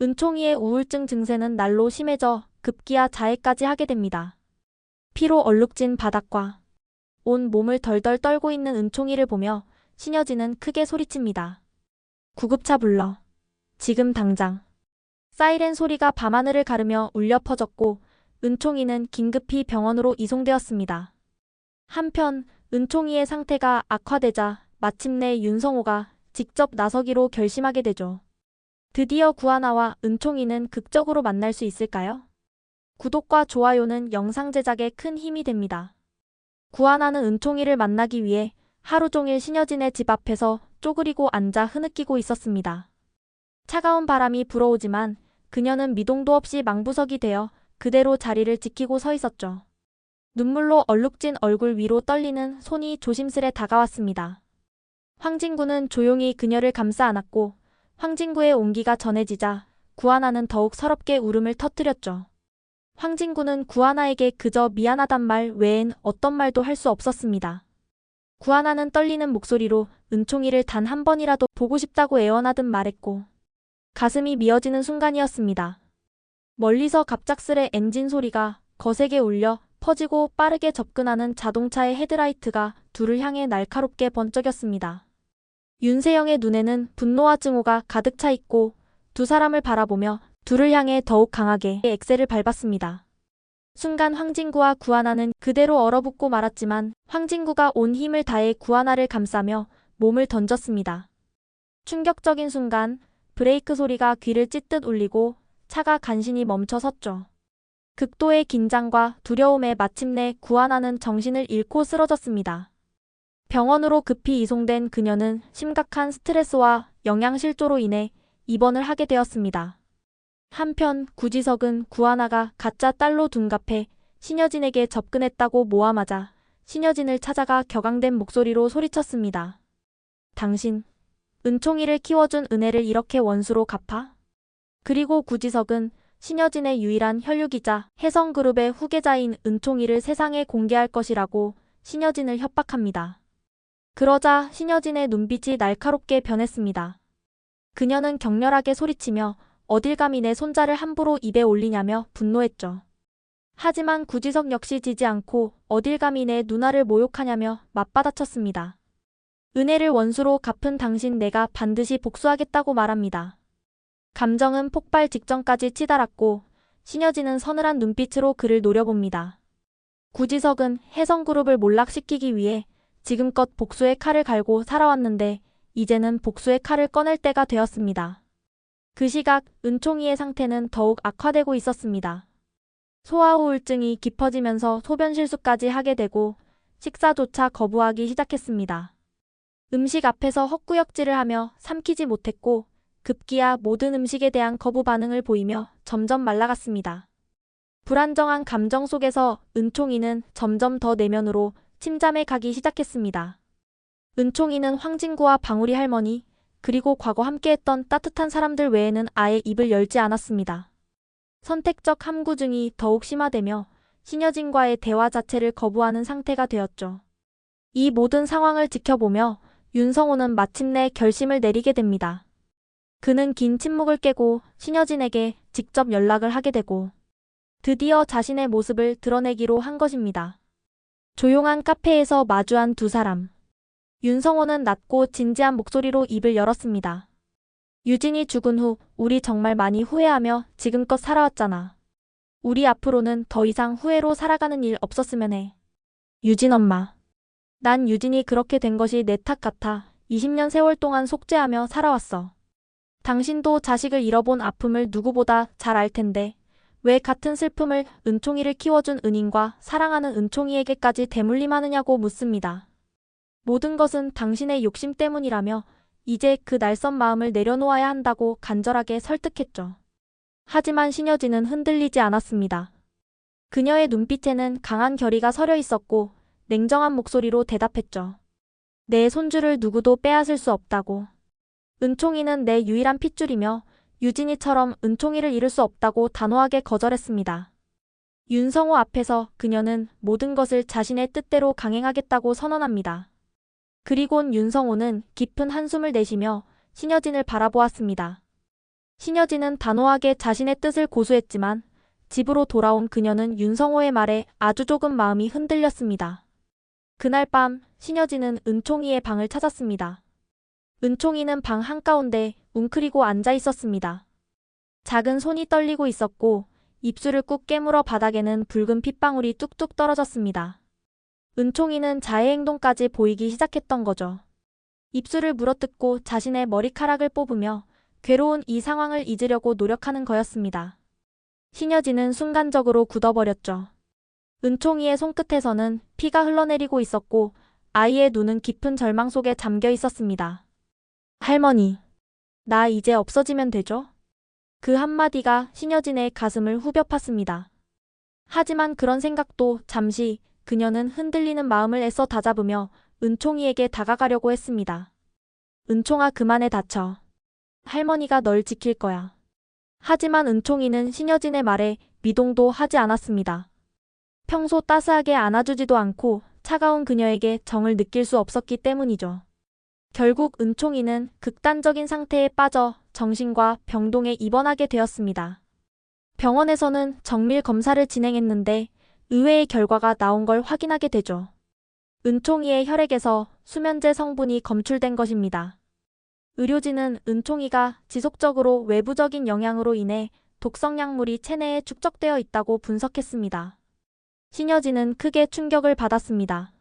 은총이의 우울증 증세는 날로 심해져 급기야 자해까지 하게 됩니다. 피로 얼룩진 바닥과 온 몸을 덜덜 떨고 있는 은총이를 보며 신여진은 크게 소리칩니다. 구급차 불러. 지금 당장. 사이렌 소리가 밤하늘을 가르며 울려 퍼졌고 은총이는 긴급히 병원으로 이송되었습니다. 한편 은총이의 상태가 악화되자 마침내 윤성호가 직접 나서기로 결심하게 되죠. 드디어 구하나와 은총이는 극적으로 만날 수 있을까요? 구독과 좋아요는 영상 제작에 큰 힘이 됩니다. 구하나는 은총이를 만나기 위해 하루 종일 신여진의 집 앞에서 쪼그리고 앉아 흐느끼고 있었습니다. 차가운 바람이 불어오지만 그녀는 미동도 없이 망부석이 되어 그대로 자리를 지키고 서 있었죠. 눈물로 얼룩진 얼굴 위로 떨리는 손이 조심스레 다가왔습니다. 황진구는 조용히 그녀를 감싸 안았고 황진구의 온기가 전해지자 구하나는 더욱 서럽게 울음을 터뜨렸죠. 황진구는 구하나에게 그저 미안하단 말 외엔 어떤 말도 할 수 없었습니다. 구하나는 떨리는 목소리로 은총이를 단 한 번이라도 보고 싶다고 애원하듯 말했고 가슴이 미어지는 순간이었습니다. 멀리서 갑작스레 엔진 소리가 거세게 울려 퍼지고 빠르게 접근하는 자동차의 헤드라이트가 둘을 향해 날카롭게 번쩍였습니다. 윤세영의 눈에는 분노와 증오가 가득 차 있고 두 사람을 바라보며 둘을 향해 더욱 강하게 엑셀을 밟았습니다. 순간 황진구와 구하나는 그대로 얼어붙고 말았지만 황진구가 온 힘을 다해 구하나를 감싸며 몸을 던졌습니다. 충격적인 순간 브레이크 소리가 귀를 찢듯 울리고 차가 간신히 멈춰 섰죠. 극도의 긴장과 두려움에 마침내 구하나는 정신을 잃고 쓰러졌습니다. 병원으로 급히 이송된 그녀는 심각한 스트레스와 영양실조로 인해 입원을 하게 되었습니다. 한편 구지석은 구하나가 가짜 딸로 둔갑해 신여진에게 접근했다고 모함하자 신여진을 찾아가 격앙된 목소리로 소리쳤습니다. 당신, 은총이를 키워준 은혜를 이렇게 원수로 갚아? 그리고 구지석은 신여진의 유일한 혈육이자 혜성그룹의 후계자인 은총이를 세상에 공개할 것이라고 신여진을 협박합니다. 그러자 신여진의 눈빛이 날카롭게 변했습니다. 그녀는 격렬하게 소리치며 어딜 감히 내 손자를 함부로 입에 올리냐며 분노했죠. 하지만 구지석 역시 지지 않고 어딜 감히 내 누나를 모욕하냐며 맞받아쳤습니다. 은혜를 원수로 갚은 당신 내가 반드시 복수하겠다고 말합니다. 감정은 폭발 직전까지 치달았고 신여진은 서늘한 눈빛으로 그를 노려봅니다. 구지석은 혜성그룹을 몰락시키기 위해 지금껏 복수의 칼을 갈고 살아왔는데 이제는 복수의 칼을 꺼낼 때가 되었습니다. 그 시각 은총이의 상태는 더욱 악화되고 있었습니다. 소아 우울증이 깊어지면서 소변 실수까지 하게 되고 식사조차 거부하기 시작했습니다. 음식 앞에서 헛구역질을 하며 삼키지 못했고 급기야 모든 음식에 대한 거부 반응을 보이며 점점 말라갔습니다. 불안정한 감정 속에서 은총이는 점점 더 내면으로 침잠에 가기 시작했습니다. 은총이는 황진구와 방울이 할머니 그리고 과거 함께했던 따뜻한 사람들 외에는 아예 입을 열지 않았습니다. 선택적 함구증이 더욱 심화되며 신여진과의 대화 자체를 거부하는 상태가 되었죠. 이 모든 상황을 지켜보며 윤성호는 마침내 결심을 내리게 됩니다. 그는 긴 침묵을 깨고 신여진에게 직접 연락을 하게 되고 드디어 자신의 모습을 드러내기로 한 것입니다. 조용한 카페에서 마주한 두 사람. 윤성호는 낮고 진지한 목소리로 입을 열었습니다. 유진이 죽은 후 우리 정말 많이 후회하며 지금껏 살아왔잖아. 우리 앞으로는 더 이상 후회로 살아가는 일 없었으면 해. 유진 엄마. 난 유진이 그렇게 된 것이 내 탓 같아 20년 세월 동안 속죄하며 살아왔어. 당신도 자식을 잃어본 아픔을 누구보다 잘 알 텐데 왜 같은 슬픔을 은총이를 키워준 은인과 사랑하는 은총이에게까지 대물림하느냐고 묻습니다. 모든 것은 당신의 욕심 때문이라며 이제 그 날선 마음을 내려놓아야 한다고 간절하게 설득했죠. 하지만 신여진은 흔들리지 않았습니다. 그녀의 눈빛에는 강한 결의가 서려 있었고 냉정한 목소리로 대답했죠. 내 손주를 누구도 빼앗을 수 없다고. 은총이는 내 유일한 핏줄이며 유진이처럼 은총이를 잃을 수 없다고 단호하게 거절했습니다. 윤성호 앞에서 그녀는 모든 것을 자신의 뜻대로 강행하겠다고 선언합니다. 그리곤 윤성호는 깊은 한숨을 내쉬며 신여진을 바라보았습니다. 신여진은 단호하게 자신의 뜻을 고수했지만 집으로 돌아온 그녀는 윤성호의 말에 아주 조금 마음이 흔들렸습니다. 그날 밤 신여진은 은총이의 방을 찾았습니다. 은총이는 방 한가운데 웅크리고 앉아 있었습니다. 작은 손이 떨리고 있었고 입술을 꾹 깨물어 바닥에는 붉은 핏방울이 뚝뚝 떨어졌습니다. 은총이는 자해 행동까지 보이기 시작했던 거죠. 입술을 물어뜯고 자신의 머리카락을 뽑으며 괴로운 이 상황을 잊으려고 노력하는 거였습니다. 신여진은 순간적으로 굳어버렸죠. 은총이의 손끝에서는 피가 흘러내리고 있었고 아이의 눈은 깊은 절망 속에 잠겨 있었습니다. 할머니, 나 이제 없어지면 되죠? 그 한마디가 신여진의 가슴을 후벼 팠습니다. 하지만 그런 생각도 잠시 그녀는 흔들리는 마음을 애써 다잡으며 은총이에게 다가가려고 했습니다. 은총아, 그만해 다쳐. 할머니가 널 지킬 거야. 하지만 은총이는 신여진의 말에 미동도 하지 않았습니다. 평소 따스하게 안아주지도 않고 차가운 그녀에게 정을 느낄 수 없었기 때문이죠. 결국 은총이는 극단적인 상태에 빠져 정신과 병동에 입원하게 되었습니다. 병원에서는 정밀 검사를 진행했는데 의외의 결과가 나온 걸 확인하게 되죠. 은총이의 혈액에서 수면제 성분이 검출된 것입니다. 의료진은 은총이가 지속적으로 외부적인 영향으로 인해 독성 약물이 체내에 축적되어 있다고 분석했습니다. 신여진은 크게 충격을 받았습니다.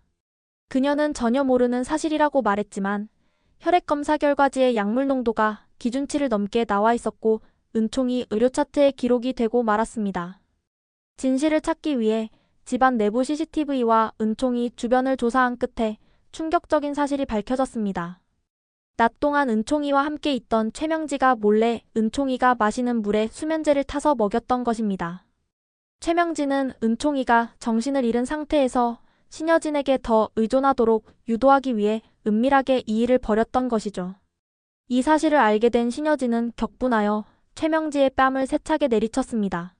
그녀는 전혀 모르는 사실이라고 말했지만 혈액 검사 결과지의 약물 농도가 기준치를 넘게 나와 있었고 은총이 의료 차트에 기록이 되고 말았습니다. 진실을 찾기 위해 집안 내부 CCTV와 은총이 주변을 조사한 끝에 충격적인 사실이 밝혀졌습니다. 낮 동안 은총이와 함께 있던 최명지가 몰래 은총이가 마시는 물에 수면제를 타서 먹였던 것입니다. 최명지는 은총이가 정신을 잃은 상태에서 신여진에게 더 의존하도록 유도하기 위해 은밀하게 이 일을 벌였던 것이죠. 이 사실을 알게 된 신여진은 격분하여 최명지의 뺨을 세차게 내리쳤습니다.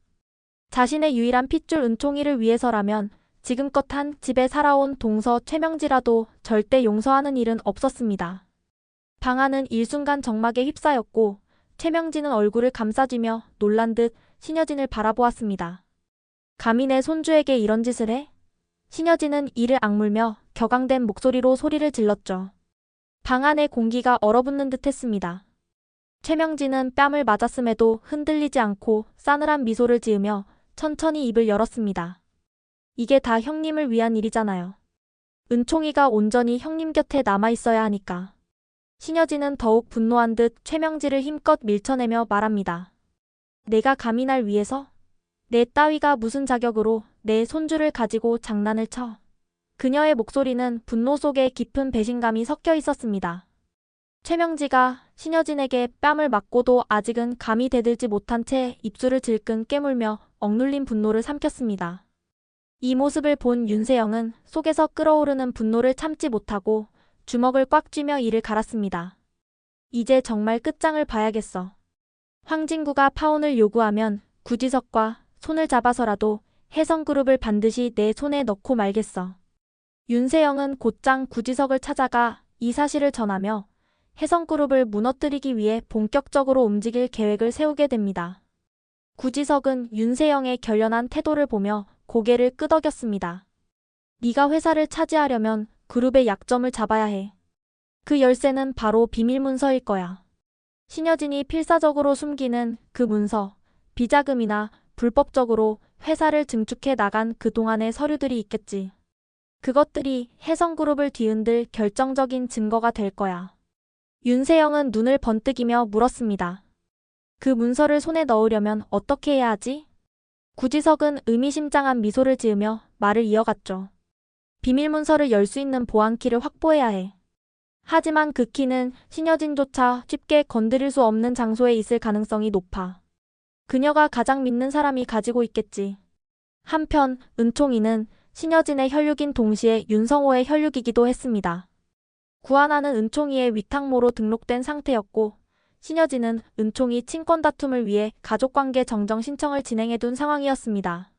자신의 유일한 핏줄 은총이를 위해서라면 지금껏 한 집에 살아온 동서 최명지라도 절대 용서하는 일은 없었습니다. 방안은 일순간 정막에 휩싸였고 최명지는 얼굴을 감싸쥐며 놀란 듯 신여진을 바라보았습니다. 감히 내 손주에게 이런 짓을 해? 신여진은 이를 악물며 격앙된 목소리로 소리를 질렀죠. 방 안의 공기가 얼어붙는 듯 했습니다. 최명진은 뺨을 맞았음에도 흔들리지 않고 싸늘한 미소를 지으며 천천히 입을 열었습니다. 이게 다 형님을 위한 일이잖아요. 은총이가 온전히 형님 곁에 남아있어야 하니까. 신여진은 더욱 분노한 듯 최명지를 힘껏 밀쳐내며 말합니다. 내가 감히 날 위해서? 내 따위가 무슨 자격으로 내 손주를 가지고 장난을 쳐? 그녀의 목소리는 분노 속에 깊은 배신감이 섞여 있었습니다. 최명지가 신여진에게 뺨을 맞고도 아직은 감히 대들지 못한 채 입술을 질끈 깨물며 억눌린 분노를 삼켰습니다. 이 모습을 본 윤세영은 속에서 끓어오르는 분노를 참지 못하고 주먹을 꽉 쥐며 이를 갈았습니다. 이제 정말 끝장을 봐야겠어. 황진구가 파혼을 요구하면 구지석과 손을 잡아서라도 혜성그룹을 반드시 내 손에 넣고 말겠어. 윤세영은 곧장 구지석을 찾아가 이 사실을 전하며 혜성그룹을 무너뜨리기 위해 본격적으로 움직일 계획을 세우게 됩니다. 구지석은 윤세영의 결연한 태도를 보며 고개를 끄덕였습니다. 네가 회사를 차지하려면 그룹의 약점을 잡아야 해. 그 열쇠는 바로 비밀문서일 거야. 신여진이 필사적으로 숨기는 그 문서, 비자금이나 불법적으로 회사를 증축해 나간 그동안의 서류들이 있겠지. 그것들이 혜성그룹을 뒤흔들 결정적인 증거가 될 거야. 윤세영은 눈을 번뜩이며 물었습니다. 그 문서를 손에 넣으려면 어떻게 해야 하지? 구지석은 의미심장한 미소를 지으며 말을 이어갔죠. 비밀문서를 열 수 있는 보안키를 확보해야 해. 하지만 그 키는 신여진조차 쉽게 건드릴 수 없는 장소에 있을 가능성이 높아. 그녀가 가장 믿는 사람이 가지고 있겠지. 한편 은총이는 신여진의 혈육인 동시에 윤성호의 혈육이기도 했습니다. 구하나는 은총이의 위탁모로 등록된 상태였고 신여진은 은총이 친권 다툼을 위해 가족관계 정정 신청을 진행해둔 상황이었습니다.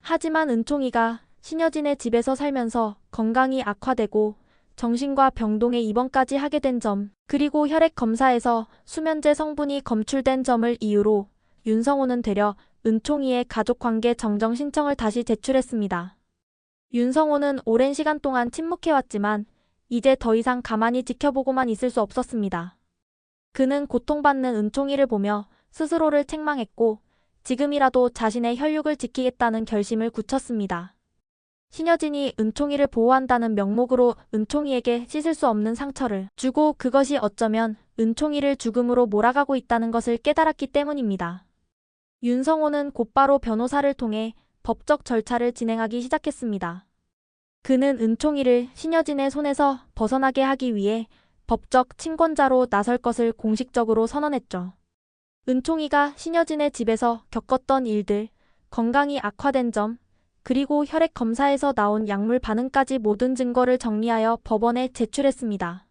하지만 은총이가 신여진의 집에서 살면서 건강이 악화되고 정신과 병동에 입원까지 하게 된 점, 그리고 혈액 검사에서 수면제 성분이 검출된 점을 이유로 윤성호는 되려 은총이의 가족관계 정정 신청을 다시 제출했습니다. 윤성호는 오랜 시간 동안 침묵해왔지만 이제 더 이상 가만히 지켜보고만 있을 수 없었습니다. 그는 고통받는 은총이를 보며 스스로를 책망했고 지금이라도 자신의 혈육을 지키겠다는 결심을 굳혔습니다. 신여진이 은총이를 보호한다는 명목으로 은총이에게 씻을 수 없는 상처를 주고 그것이 어쩌면 은총이를 죽음으로 몰아가고 있다는 것을 깨달았기 때문입니다. 윤성호는 곧바로 변호사를 통해 법적 절차를 진행하기 시작했습니다. 그는 은총이를 신여진의 손에서 벗어나게 하기 위해 법적 친권자로 나설 것을 공식적으로 선언했죠. 은총이가 신여진의 집에서 겪었던 일들, 건강이 악화된 점, 그리고 혈액 검사에서 나온 약물 반응까지 모든 증거를 정리하여 법원에 제출했습니다.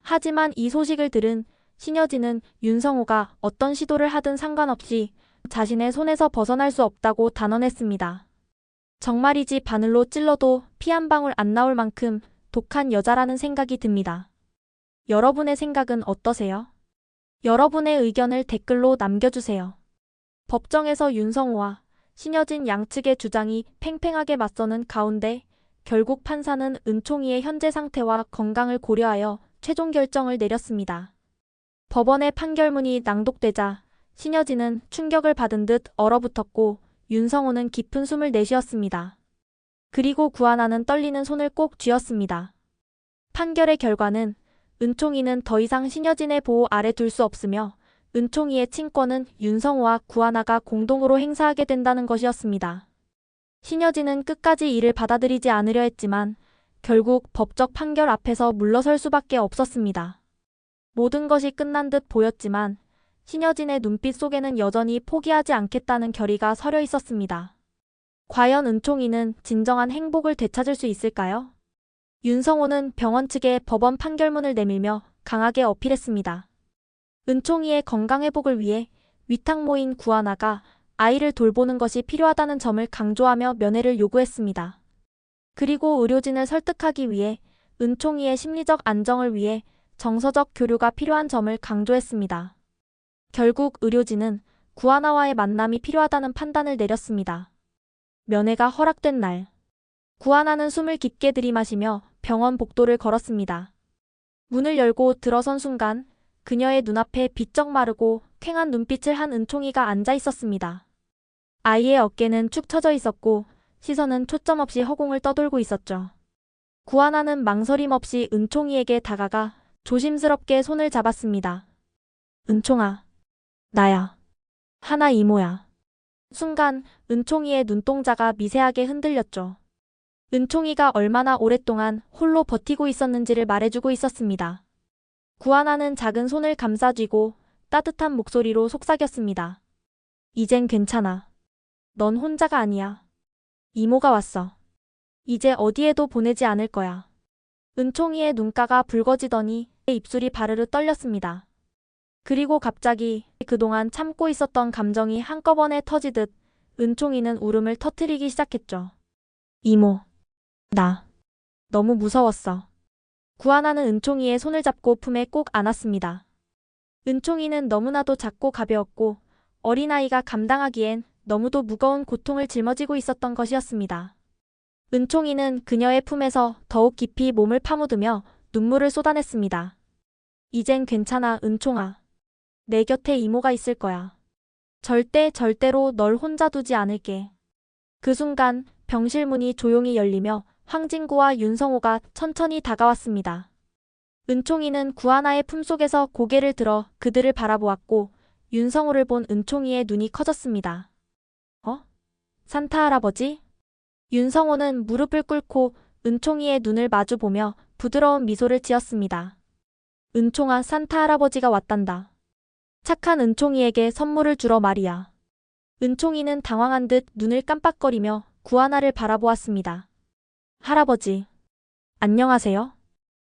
하지만 이 소식을 들은 신여진은 윤성호가 어떤 시도를 하든 상관없이 자신의 손에서 벗어날 수 없다고 단언했습니다. 정말이지 바늘로 찔러도 피 한 방울 안 나올 만큼 독한 여자라는 생각이 듭니다. 여러분의 생각은 어떠세요? 여러분의 의견을 댓글로 남겨주세요. 법정에서 윤성호와 신여진 양측의 주장이 팽팽하게 맞서는 가운데 결국 판사는 은총이의 현재 상태와 건강을 고려하여 최종 결정을 내렸습니다. 법원의 판결문이 낭독되자 신여진은 충격을 받은 듯 얼어붙었고 윤성호는 깊은 숨을 내쉬었습니다. 그리고 구하나는 떨리는 손을 꼭 쥐었습니다. 판결의 결과는 은총이는 더 이상 신여진의 보호 아래 둘 수 없으며 은총이의 친권은 윤성호와 구하나가 공동으로 행사하게 된다는 것이었습니다. 신여진은 끝까지 이를 받아들이지 않으려 했지만 결국 법적 판결 앞에서 물러설 수밖에 없었습니다. 모든 것이 끝난 듯 보였지만 신여진의 눈빛 속에는 여전히 포기하지 않겠다는 결의가 서려 있었습니다. 과연 은총이는 진정한 행복을 되찾을 수 있을까요? 윤성호는 병원 측에 법원 판결문을 내밀며 강하게 어필했습니다. 은총이의 건강회복을 위해 위탁모인 구하나가 아이를 돌보는 것이 필요하다는 점을 강조하며 면회를 요구했습니다. 그리고 의료진을 설득하기 위해 은총이의 심리적 안정을 위해 정서적 교류가 필요한 점을 강조했습니다. 결국 의료진은 구하나와의 만남이 필요하다는 판단을 내렸습니다. 면회가 허락된 날, 구하나는 숨을 깊게 들이마시며 병원 복도를 걸었습니다. 문을 열고 들어선 순간 그녀의 눈앞에 비쩍 마르고 퀭한 눈빛을 한 은총이가 앉아 있었습니다. 아이의 어깨는 축 처져 있었고 시선은 초점 없이 허공을 떠돌고 있었죠. 구하나는 망설임 없이 은총이에게 다가가 조심스럽게 손을 잡았습니다. 은총아, 나야. 하나 이모야. 순간 은총이의 눈동자가 미세하게 흔들렸죠. 은총이가 얼마나 오랫동안 홀로 버티고 있었는지를 말해주고 있었습니다. 구하나는 작은 손을 감싸쥐고 따뜻한 목소리로 속삭였습니다. 이젠 괜찮아. 넌 혼자가 아니야. 이모가 왔어. 이제 어디에도 보내지 않을 거야. 은총이의 눈가가 붉어지더니 입술이 바르르 떨렸습니다. 그리고 갑자기 그동안 참고 있었던 감정이 한꺼번에 터지듯 은총이는 울음을 터뜨리기 시작했죠. 이모, 나 너무 무서웠어. 구하나는 은총이의 손을 잡고 품에 꼭 안았습니다. 은총이는 너무나도 작고 가벼웠고 어린아이가 감당하기엔 너무도 무거운 고통을 짊어지고 있었던 것이었습니다. 은총이는 그녀의 품에서 더욱 깊이 몸을 파묻으며 눈물을 쏟아냈습니다. 이젠 괜찮아, 은총아. 내 곁에 이모가 있을 거야. 절대로 널 혼자 두지 않을게. 그 순간 병실 문이 조용히 열리며 황진구와 윤성호가 천천히 다가왔습니다. 은총이는 구하나의 품속에서 고개를 들어 그들을 바라보았고 윤성호를 본 은총이의 눈이 커졌습니다. 산타 할아버지? 윤성호는 무릎을 꿇고 은총이의 눈을 마주보며 부드러운 미소를 지었습니다. 은총아, 산타 할아버지가 왔단다. 착한 은총이에게 선물을 주러 말이야. 은총이는 당황한 듯 눈을 깜빡거리며 구하나를 바라보았습니다. 할아버지, 안녕하세요?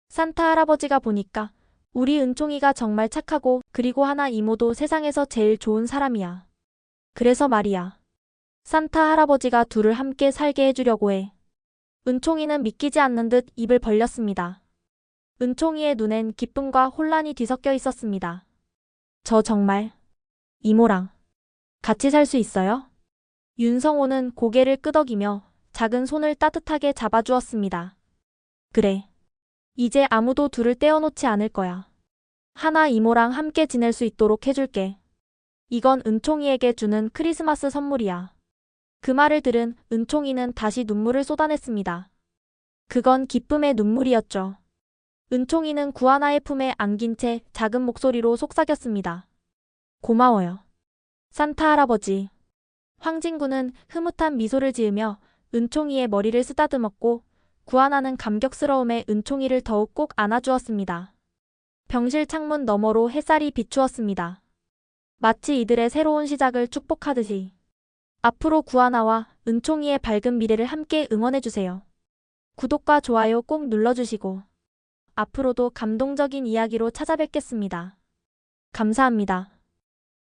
산타 할아버지가 보니까 우리 은총이가 정말 착하고 그리고 하나 이모도 세상에서 제일 좋은 사람이야. 그래서 말이야. 산타 할아버지가 둘을 함께 살게 해주려고 해. 은총이는 믿기지 않는 듯 입을 벌렸습니다. 은총이의 눈엔 기쁨과 혼란이 뒤섞여 있었습니다. 저 정말 이모랑 같이 살 수 있어요? 윤성호는 고개를 끄덕이며 작은 손을 따뜻하게 잡아주었습니다. 그래. 이제 아무도 둘을 떼어놓지 않을 거야. 하나 이모랑 함께 지낼 수 있도록 해줄게. 이건 은총이에게 주는 크리스마스 선물이야. 그 말을 들은 은총이는 다시 눈물을 쏟아냈습니다. 그건 기쁨의 눈물이었죠. 은총이는 구하나의 품에 안긴 채 작은 목소리로 속삭였습니다. 고마워요. 산타 할아버지. 황진구는 흐뭇한 미소를 지으며 은총이의 머리를 쓰다듬었고 구하나는 감격스러움에 은총이를 더욱 꼭 안아주었습니다. 병실 창문 너머로 햇살이 비추었습니다. 마치 이들의 새로운 시작을 축복하듯이. 앞으로 구하나와 은총이의 밝은 미래를 함께 응원해주세요. 구독과 좋아요 꼭 눌러주시고 앞으로도 감동적인 이야기로 찾아뵙겠습니다. 감사합니다.